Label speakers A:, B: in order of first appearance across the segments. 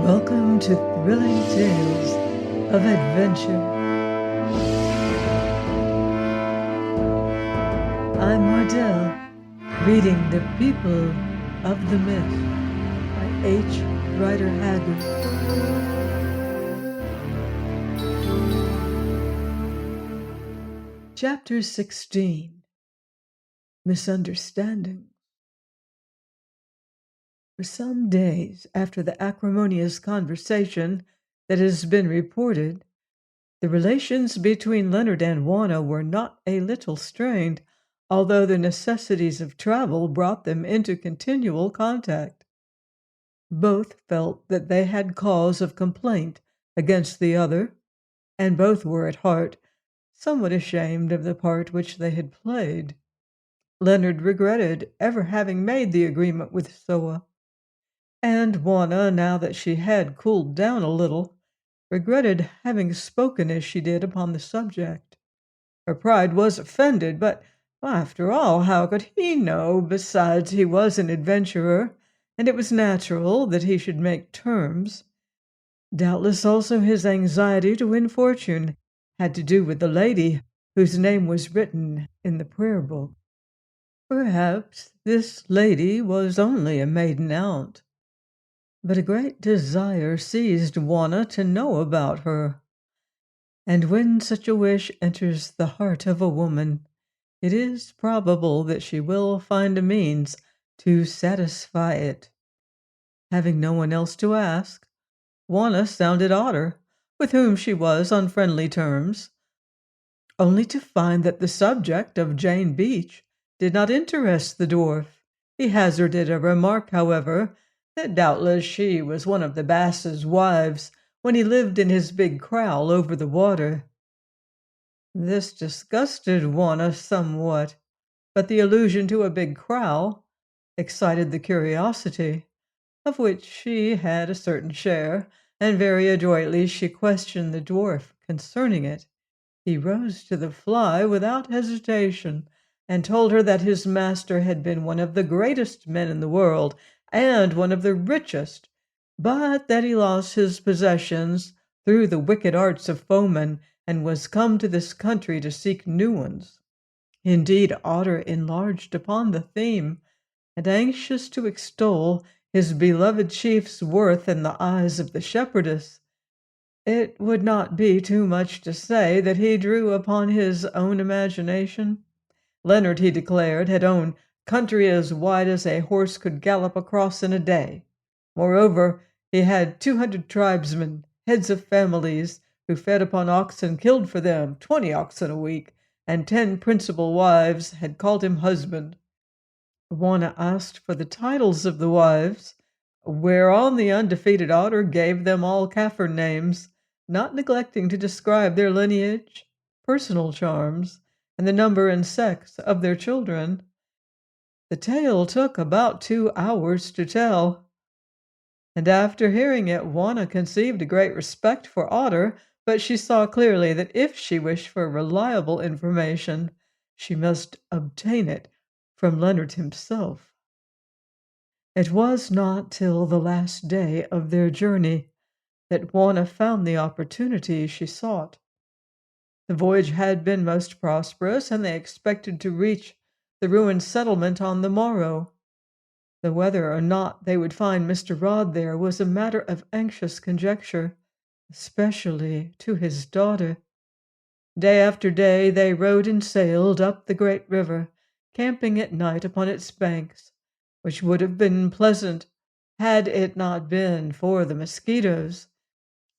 A: Welcome to Thrilling Tales of Adventure. I'm Mardell, reading The People of the Myth by H. Rider Haggard. Chapter 16. Misunderstandings. For some days after the acrimonious conversation that has been reported, the relations between Leonard and Juanna were not a little strained, although the necessities of travel brought them into continual contact. Both felt that they had cause of complaint against the other, and both were at heart somewhat ashamed of the part which they had played. Leonard regretted ever having made the agreement with Soa, and Juanna, now that she had cooled down a little, regretted having spoken as she did upon the subject. Her pride was offended, but after all, how could he know? Besides, he was an adventurer, and it was natural that he should make terms. Doubtless also his anxiety to win fortune had to do with the lady whose name was written in the prayer book. Perhaps this lady was only a maiden aunt, but a great desire seized Juanna to know about her. And when such a wish enters the heart of a woman, it is probable that she will find a means to satisfy it. Having no one else to ask, Juanna sounded Otter, with whom she was on friendly terms, only to find that the subject of Jane Beach did not interest the dwarf. He hazarded a remark, however, that doubtless she was one of the Bass's wives when he lived in his big kraal over the water. This disgusted Juanna somewhat, but the allusion to a big kraal excited the curiosity, of which she had a certain share, and very adroitly she questioned the dwarf concerning it. He rose to the fly without hesitation, and told her that his master had been one of the greatest men in the world, and one of the richest, but that he lost his possessions through the wicked arts of foemen, and was come to this country to seek new ones. Indeed, Otter enlarged upon the theme, and anxious to extol his beloved chief's worth in the eyes of the shepherdess, it would not be too much to say that he drew upon his own imagination. Leonard, he declared, had owned country as wide as a horse could gallop across in a day. Moreover, he had 200 tribesmen, heads of families, who fed upon oxen killed for them, 20 oxen a week, and 10 principal wives had called him husband. Juanna asked for the titles of the wives, whereon the undefeated Otter gave them all Kaffir names, not neglecting to describe their lineage, personal charms, and the number and sex of their children. The tale took about 2 hours to tell, and after hearing it, Juanna conceived a great respect for Otter, but she saw clearly that if she wished for reliable information, she must obtain it from Leonard himself. It was not till the last day of their journey that Juanna found the opportunity she sought. The voyage had been most prosperous, and they expected to reach the ruined settlement on the morrow. The whether or not they would find Mr. Rod there was a matter of anxious conjecture, especially to his daughter. Day after day they rowed and sailed up the great river, camping at night upon its banks, which would have been pleasant had it not been for the mosquitoes.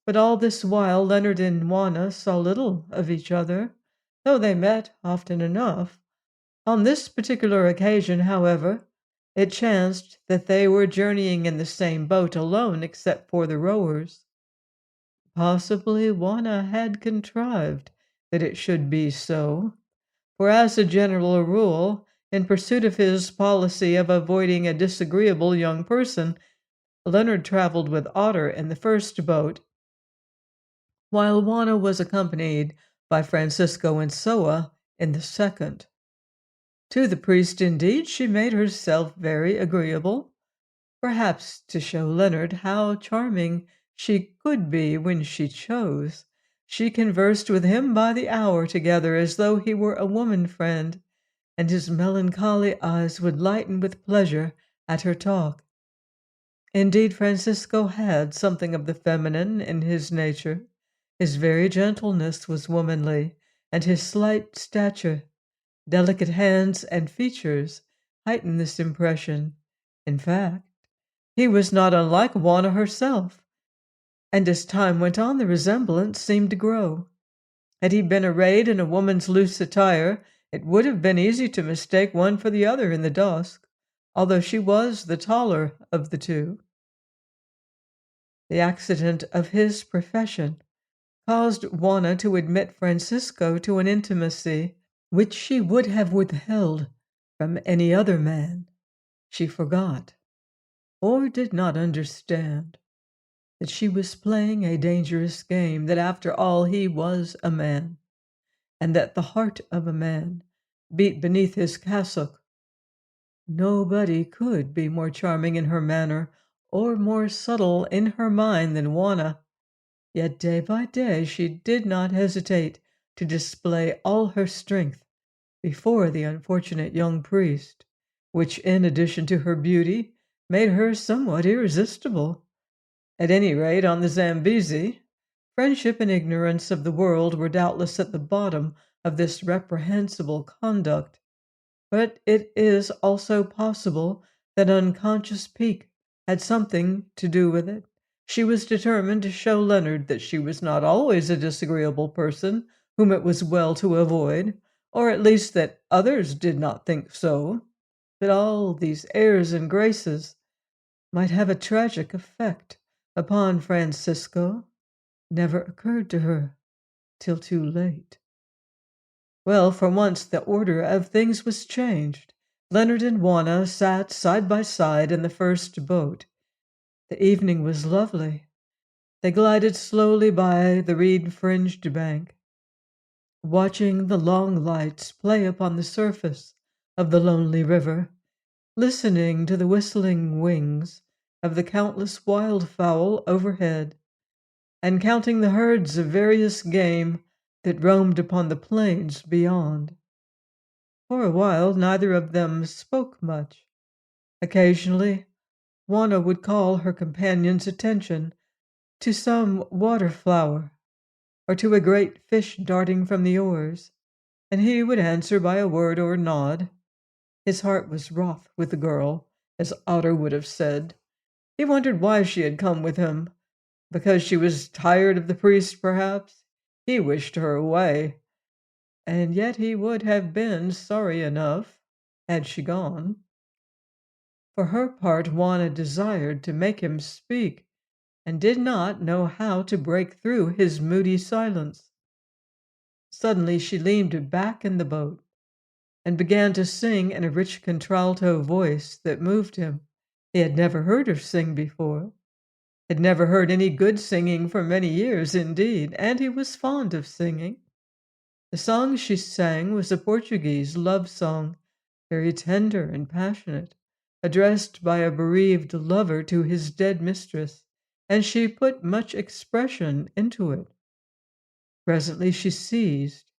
A: But all this while Leonard and Juanna saw little of each other, though they met often enough. On this particular occasion, however, it chanced that they were journeying in the same boat alone except for the rowers. Possibly Juanna had contrived that it should be so, for as a general rule, in pursuit of his policy of avoiding a disagreeable young person, Leonard traveled with Otter in the first boat, while Juanna was accompanied by Francisco and Soa in the second. To the priest, indeed, she made herself very agreeable, perhaps to show Leonard how charming She could be when she chose. She conversed with him by the hour together as though he were a woman friend, and his melancholy eyes would lighten with pleasure at her talk. Indeed, Francisco had something of the feminine in his nature. His very gentleness was womanly, and his slight stature, delicate hands, and features heightened this impression. In fact, he was not unlike Juanna herself, and as time went on the resemblance seemed to grow. Had he been arrayed in a woman's loose attire, it would have been easy to mistake one for the other in the dusk, although she was the taller of the two. The accident of his profession caused Juana to admit Francisco to an intimacy which she would have withheld from any other man. She forgot, or did not understand, that she was playing a dangerous game, that after all he was a man, and that the heart of a man beat beneath his cassock. Nobody could be more charming in her manner or more subtle in her mind than Juana. Yet day by day she did not hesitate to display all her strength before the unfortunate young priest, which, in addition to her beauty, made her somewhat irresistible. At any rate, on the Zambesi, friendship and ignorance of the world were doubtless at the bottom of this reprehensible conduct. But it is also possible that unconscious pique had something to do with it. She was determined to show Leonard that she was not always a disagreeable person whom it was well to avoid, or at least that others did not think so, that all these airs and graces might have a tragic effect upon Francisco never occurred to her till too late. Well, for once the order of things was changed. Leonard and Juana sat side by side in the first boat. The evening was lovely. They glided slowly by the reed-fringed bank, watching the long lights play upon the surface of the lonely river, listening to the whistling wings of the countless wildfowl overhead, and counting the herds of various game that roamed upon the plains beyond. For a while neither of them spoke much. Occasionally Juana would call her companion's attention to some water-flower, or to a great fish darting from the oars, and he would answer by a word or nod. His heart was wroth with the girl, as Otter would have said. He wondered why she had come with him. Because she was tired of the priest, perhaps? He wished her away, and yet he would have been sorry enough had she gone. For her part, Juana desired to make him speak, and did not know how to break through his moody silence. Suddenly she leaned back in the boat and began to sing in a rich contralto voice that moved him. He had never heard her sing before, had never heard any good singing for many years, indeed, and he was fond of singing. The song she sang was a Portuguese love song, very tender and passionate, addressed by a bereaved lover to his dead mistress, and she put much expression into it. Presently she ceased,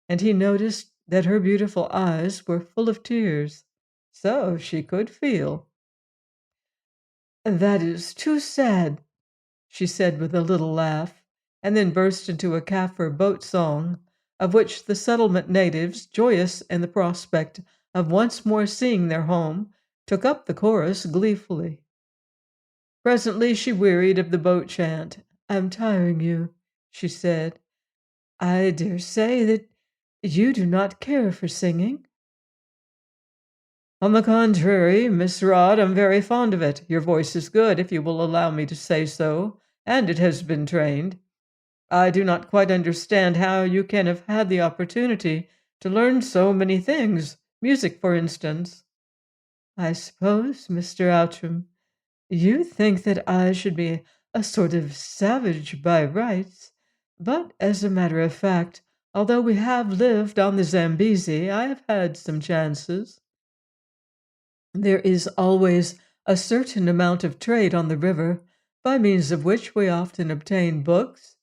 A: and he noticed that her beautiful eyes were full of tears. So she could feel. "That is too sad," she said with a little laugh, and then burst into a Kaffir boat song, of which the settlement natives, joyous in the prospect of once more seeing their home, took up the chorus gleefully. Presently she wearied of the boat chant. "I'm tiring you," she said. "I dare say that you do not care for singing." "On the contrary, Miss Rod, I'm very fond of it. Your voice is good, if you will allow me to say so, and it has been trained. I do not quite understand how you can have had the opportunity to learn so many things, music, for instance." "I suppose, Mr. Outram, you think that I should be a sort of savage by rights, but as a matter of fact, although we have lived on the Zambesi, I have had some chances. There is always a certain amount of trade on the river, by means of which we often obtain books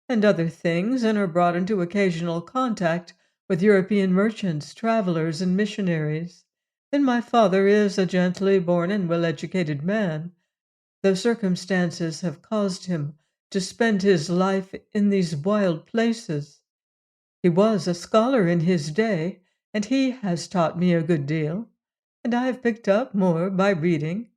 A: and other things and are brought into occasional contact with European merchants, travelers, and missionaries. Then my father is a gently born and well-educated man, though circumstances have caused him to spend his life in these wild places. He was a scholar in his day, and he has taught me a good deal, and I have picked up more by reading.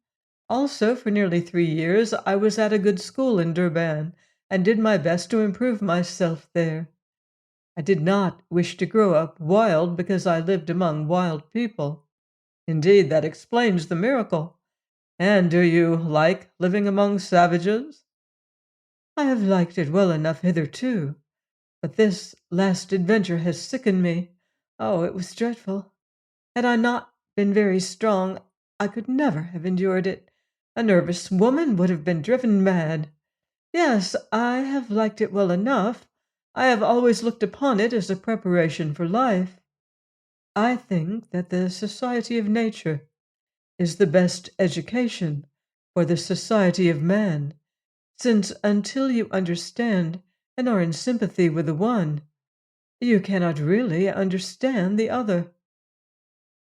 A: Also, for nearly 3 years, I was at a good school in Durban and did my best to improve myself there. I did not wish to grow up wild because I lived among wild people. Indeed, that explains the miracle. And do you like living among savages? I have liked it well enough hitherto, but this last adventure has sickened me. Oh, it was dreadful. Had I not been very strong, I could never have endured it. A nervous woman would have been driven mad. Yes, I have liked it well enough. I have always looked upon it as a preparation for life. I think that the society of nature is the best education for the society of man, since until you understand and are in sympathy with the one, you cannot really understand the other.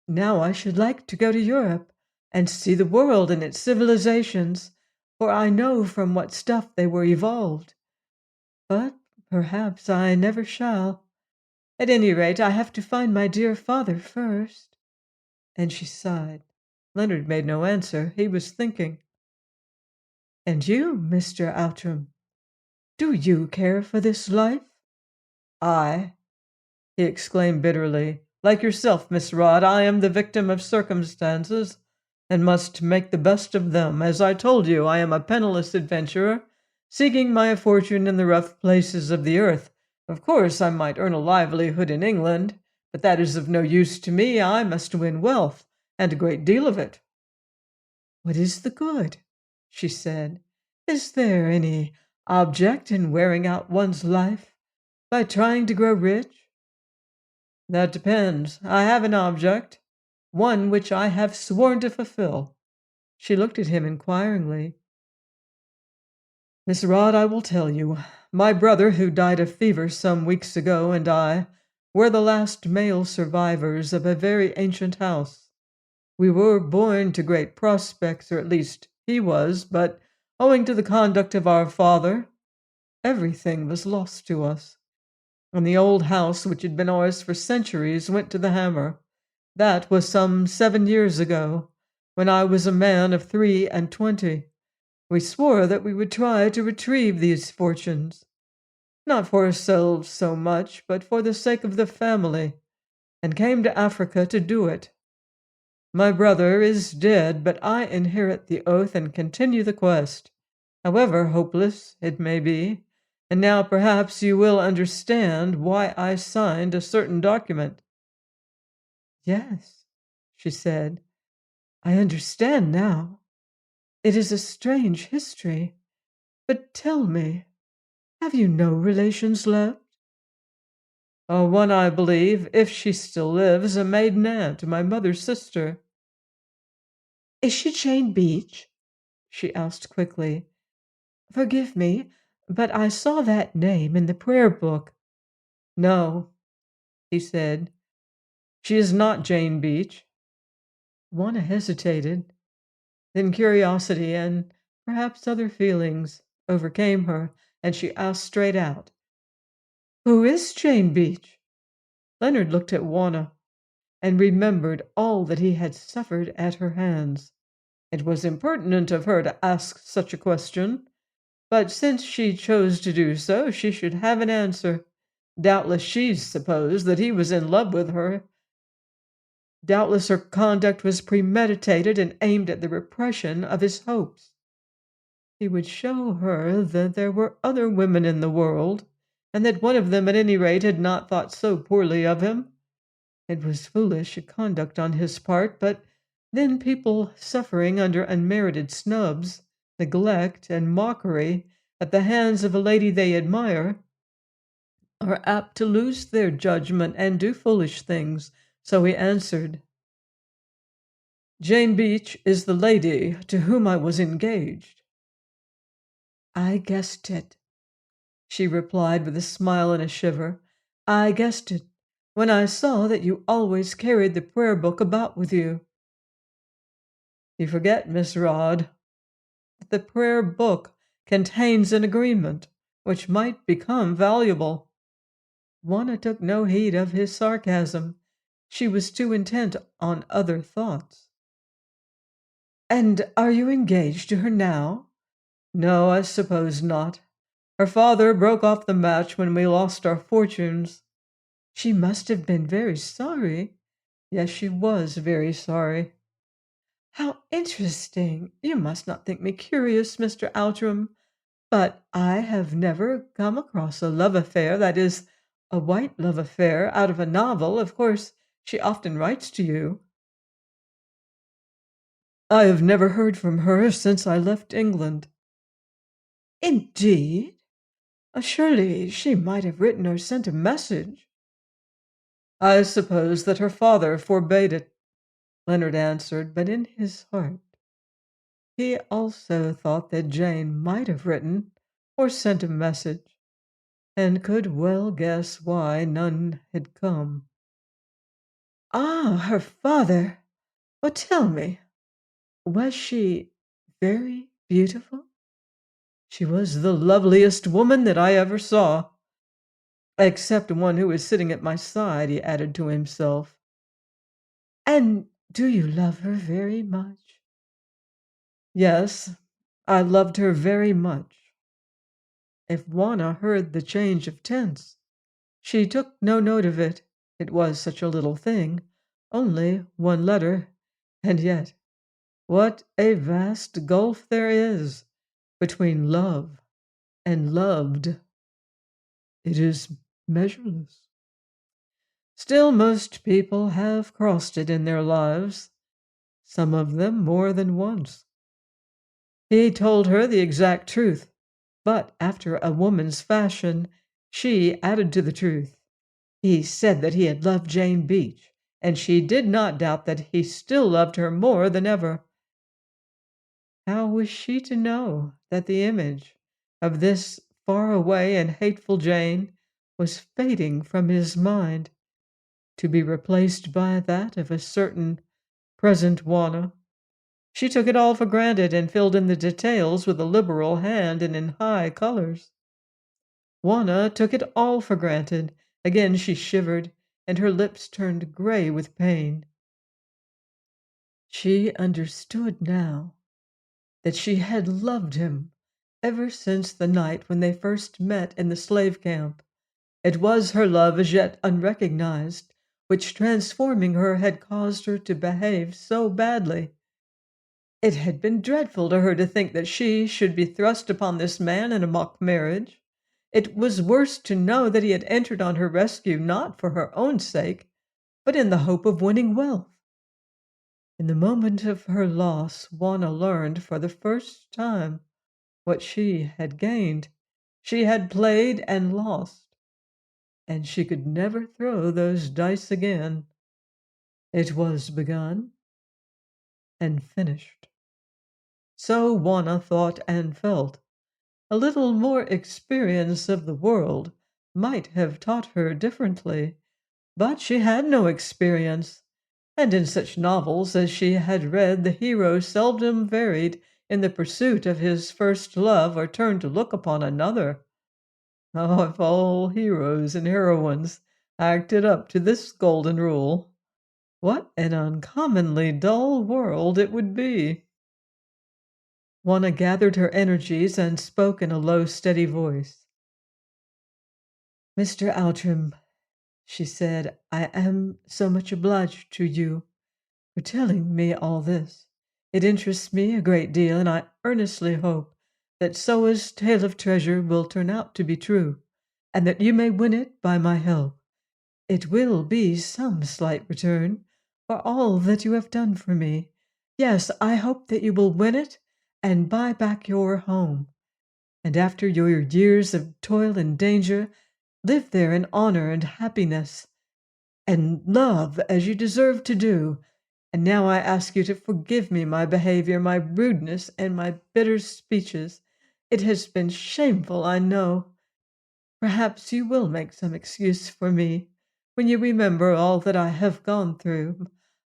A: Now I should like to go to Europe and see the world and its civilizations, for I know from what stuff they were evolved. But perhaps I never shall. At any rate, I have to find my dear father first. And she sighed. Leonard made no answer. He was thinking. And you, Mr. Outram, do you care for this life? I, he exclaimed bitterly. Like yourself, Miss Rodd, I am the victim of circumstances and must make the best of them. As I told you, I am a penniless adventurer, seeking my fortune in the rough places of the earth. Of course, I might earn a livelihood in England, but that is of no use to me. I must win wealth, and a great deal of it. What is the good? She said. Is there any object in wearing out one's life by trying to grow rich? That depends. I have an object, one which I have sworn to fulfill. She looked at him inquiringly. Miss Rodd, I will tell you. My brother, who died of fever some weeks ago, and I were the last male survivors of a very ancient house. We were born to great prospects, or at least he was, but owing to the conduct of our father, everything was lost to us. And the old house, which had been ours for centuries, went to the hammer. That was some 7 years ago, when I was a man of 23. We swore that we would try to retrieve these fortunes, not for ourselves so much, but for the sake of the family, and came to Africa to do it. My brother is dead, but I inherit the oath and continue the quest, however hopeless it may be. And now perhaps you will understand why I signed a certain document. Yes, she said, I understand now. It is a strange history. But tell me, have you no relations left? One, I believe, if she still lives, a maiden aunt, my mother's sister. Is she Jane Beach? She asked quickly. Forgive me, but I saw that name in the prayer book. No, he said. She is not Jane Beach. Juanna hesitated. Then curiosity and perhaps other feelings overcame her, and she asked straight out, Who is Jane Beach? Leonard looked at Juanna and remembered all that he had suffered at her hands. It was impertinent of her to ask such a question, but since she chose to do so, she should have an answer. Doubtless she supposed that he was in love with her. Doubtless her conduct was premeditated and aimed at the repression of his hopes. He would show her that there were other women in the world, and that one of them at any rate had not thought so poorly of him. It was foolish conduct on his part, but then people suffering under unmerited snubs, neglect, and mockery at the hands of a lady they admire are apt to lose their judgment and do foolish things. So he answered, Jane Beach is the lady to whom I was engaged. "I guessed it," she replied with a smile and a shiver. "I guessed it when I saw that you always carried the prayer book about with you." "You forget, Miss Rodd, that the prayer book contains an agreement which might become valuable." Juana took no heed of his sarcasm. She was too intent on other thoughts. "And are you engaged to her now?" "No, I suppose not. Her father broke off the match when we lost our fortunes." "She must have been very sorry." "Yes, she was very sorry." "How interesting! You must not think me curious, Mr. Outram, but I have never come across a love affair, that is, a white love affair, out of a novel. Of course, she often writes to you." "I have never heard from her since I left England." "Indeed? Surely she might have written or sent a message." "I suppose that her father forbade it," Leonard answered, but in his heart he also thought that Jane might have written or sent a message, and could well guess why none had come. "Ah, her father! Well, tell me, was she very beautiful?" "She was the loveliest woman that I ever saw. Except one who is sitting at my side," he added to himself. "And do you love her very much?" "Yes, I loved her very much." If Juana heard the change of tense, she took no note of it. It was such a little thing, only one letter, and yet what a vast gulf there is between love and loved. It is measureless. Still, most people have crossed it in their lives, some of them more than once. He told her the exact truth, but after a woman's fashion, she added to the truth. He said that he had loved Jane Beach, and she did not doubt that he still loved her more than ever. How was she to know that the image of this far-away and hateful Jane was fading from his mind, to be replaced by that of a certain present Juana? She took it all for granted and filled in the details with a liberal hand and in high colors. Juana took it all for granted. Again she shivered, and her lips turned gray with pain. She understood now that she had loved him ever since the night when they first met in the slave camp. It was her love as yet unrecognized, which, transforming her, had caused her to behave so badly. It had been dreadful to her to think that she should be thrust upon this man in a mock marriage. It was worse to know that he had entered on her rescue not for her own sake, but in the hope of winning wealth. In the moment of her loss, Juana learned for the first time what she had gained. She had played and lost, and she could never throw those dice again. It was begun and finished. So Juana thought and felt. A little more experience of the world might have taught her differently, but she had no experience, and in such novels as she had read the hero seldom varied in the pursuit of his first love or turned to look upon another. Oh, if all heroes and heroines acted up to this golden rule, what an uncommonly dull world it would be! Juana gathered her energies and spoke in a low, steady voice. "Mr. Outram," she said, "I am so much obliged to you for telling me all this. It interests me a great deal, and I earnestly hope that Soa's tale of treasure will turn out to be true, and that you may win it by my help. It will be some slight return for all that you have done for me. Yes, I hope that you will win it and buy back your home, and after your years of toil and danger, live there in honor and happiness, and love as you deserve to do. And now I ask you to forgive me my behavior, my rudeness, and my bitter speeches, It has been shameful, I know. Perhaps you will make some excuse for me when you remember all that I have gone through.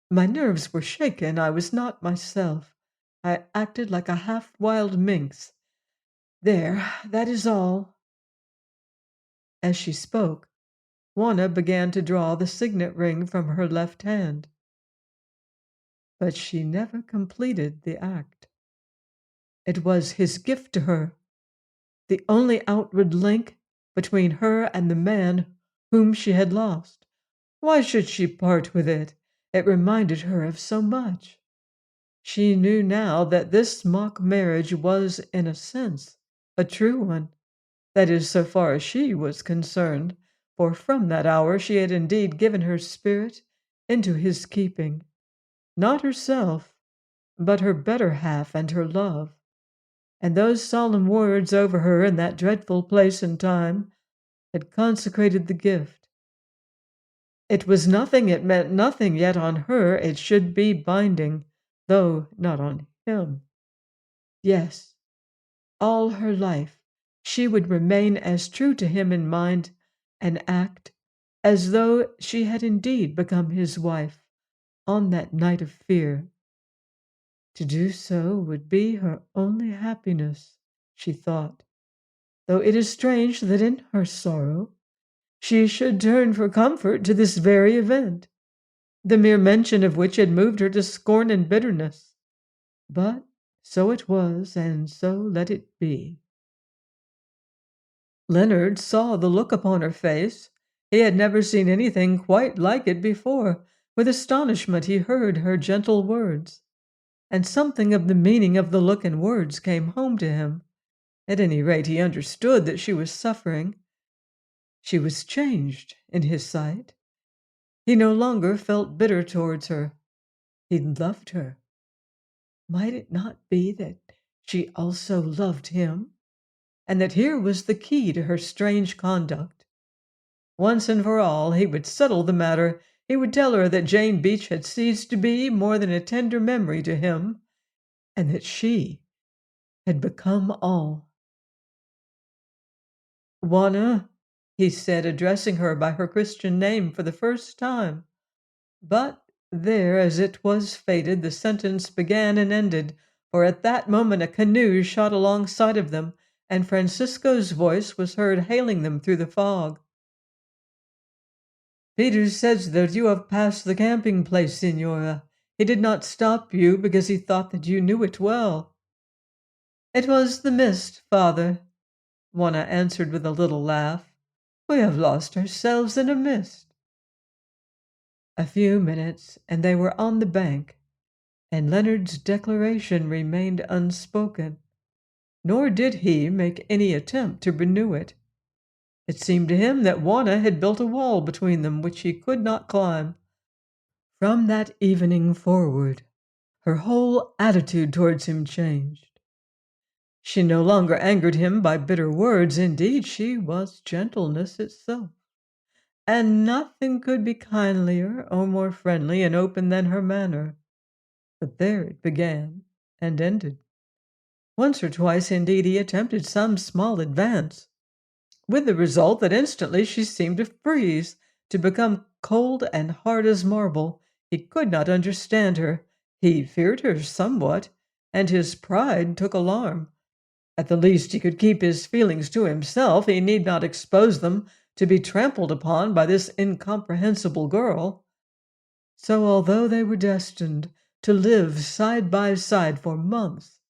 A: My nerves were shaken. I was not myself. I acted like a half-wild minx. There, that is all." As she spoke, Juana began to draw the signet ring from her left hand. But she never completed the act. It was his gift to her, the only outward link between her and the man whom she had lost. Why should she part with it? It reminded her of so much. She knew now that this mock marriage was, in a sense, a true one. That is, so far as she was concerned, for from that hour she had indeed given her spirit into his keeping. Not herself, but her better half and her love. And those solemn words over her in that dreadful place and time had consecrated the gift. It was nothing, it meant nothing, yet on her it should be binding, though not on him. Yes, all her life she would remain as true to him in mind and act as though she had indeed become his wife on that night of fear. To do so would be her only happiness, she thought, though it is strange that in her sorrow she should turn for comfort to this very event, the mere mention of which had moved her to scorn and bitterness. But so it was, and so let it be. Leonard saw the look upon her face. He had never seen anything quite like it before. With astonishment he heard her gentle words, and something of the meaning of the look and words came home to him. At any rate, he understood that she was suffering. She was changed in his sight. He no longer felt bitter towards her. He loved her. Might it not be that she also loved him, and that here was the key to her strange conduct? Once and for all, he would settle the matter. He would tell her that Jane Beach had ceased to be more than a tender memory to him, and that she had become all. "Juana," he said, addressing her by her Christian name for the first time. But there, as it was fated, the sentence began and ended, for at that moment a canoe shot alongside of them, and Francisco's voice was heard hailing them through the fog. "Peter says that you have passed the camping place, Signora. He did not stop you because he thought that you knew it well." "It was the mist, Father," Juana answered with a little laugh. "We have lost ourselves in a mist." A few minutes, and they were on the bank, and Leonard's declaration remained unspoken, nor did he make any attempt to renew it. It seemed to him that Juana had built a wall between them which he could not climb. From that evening forward, her whole attitude towards him changed. She no longer angered him by bitter words. Indeed, she was gentleness itself, and nothing could be kindlier or more friendly and open than her manner. But there it began and ended. Once or twice, indeed, he attempted some small advance, with the result that instantly she seemed to freeze, to become cold and hard as marble. He could not understand her. He feared her somewhat, and his pride took alarm. At the least, he could keep his feelings to himself. He need not expose them to be trampled upon by this incomprehensible girl. So, although they were destined to live side by side for months,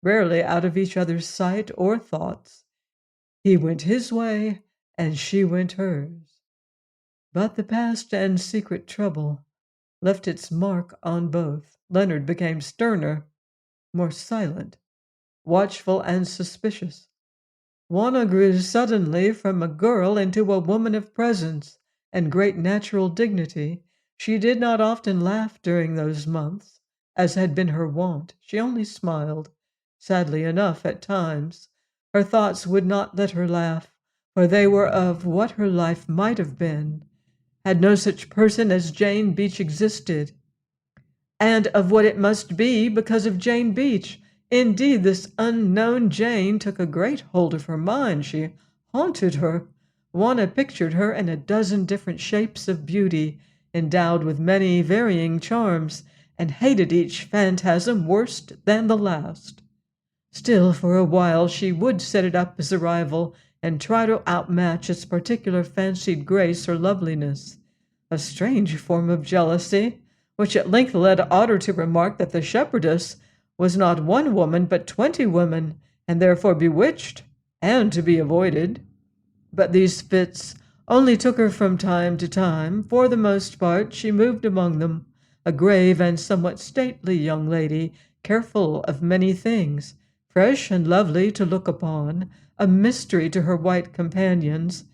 A: rarely out of each other's sight or thoughts, he went his way and she went hers. But the past and secret trouble left its mark on both. Leonard became sterner, more silent, watchful and suspicious. Juana grew suddenly from a girl into a woman of presence and great natural dignity. She did not often laugh during those months, as had been her wont. She only smiled, sadly enough at times. Her thoughts would not let her laugh, for they were of what her life might have been, had no such person as Jane Beach existed, and of what it must be because of Jane Beach, Indeed, this unknown Jane took a great hold of her mind. She haunted her. Juanna pictured her in a dozen different shapes of beauty, endowed with many varying charms, and hated each phantasm worse than the last. Still, for a while she would set it up as a rival, and try to outmatch its particular fancied grace or loveliness. A strange form of jealousy, which at length led Otter to remark that the shepherdess was not one woman but 20 women, and therefore bewitched and to be avoided. But these fits only took her from time to time. For the most part she moved among them, a grave and somewhat stately young lady, careful of many things, fresh and lovely to look upon, a mystery to her white companions,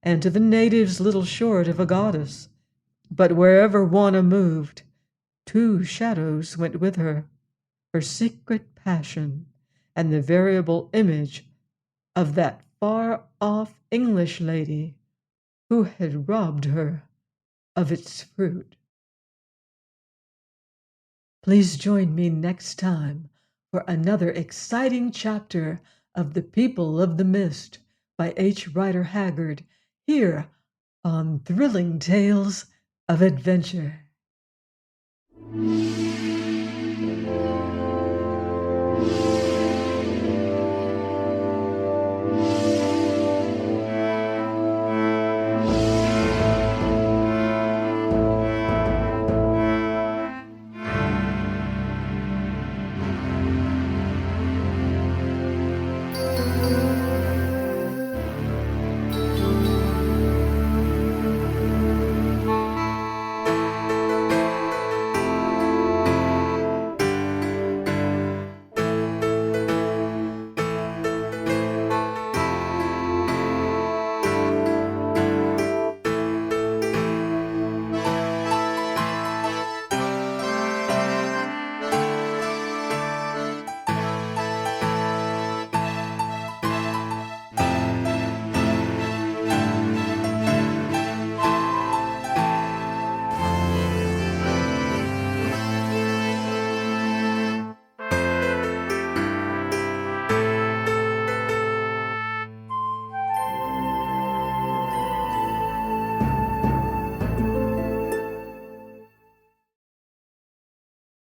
A: and to the natives little short of a goddess. But wherever Juanna moved, 2 shadows went with her, her secret passion, and the variable image of that far-off English lady who had robbed her of its fruit. Please join me next time for another exciting chapter of The People of the Mist by H. Rider Haggard, here on Thrilling Tales of Adventure.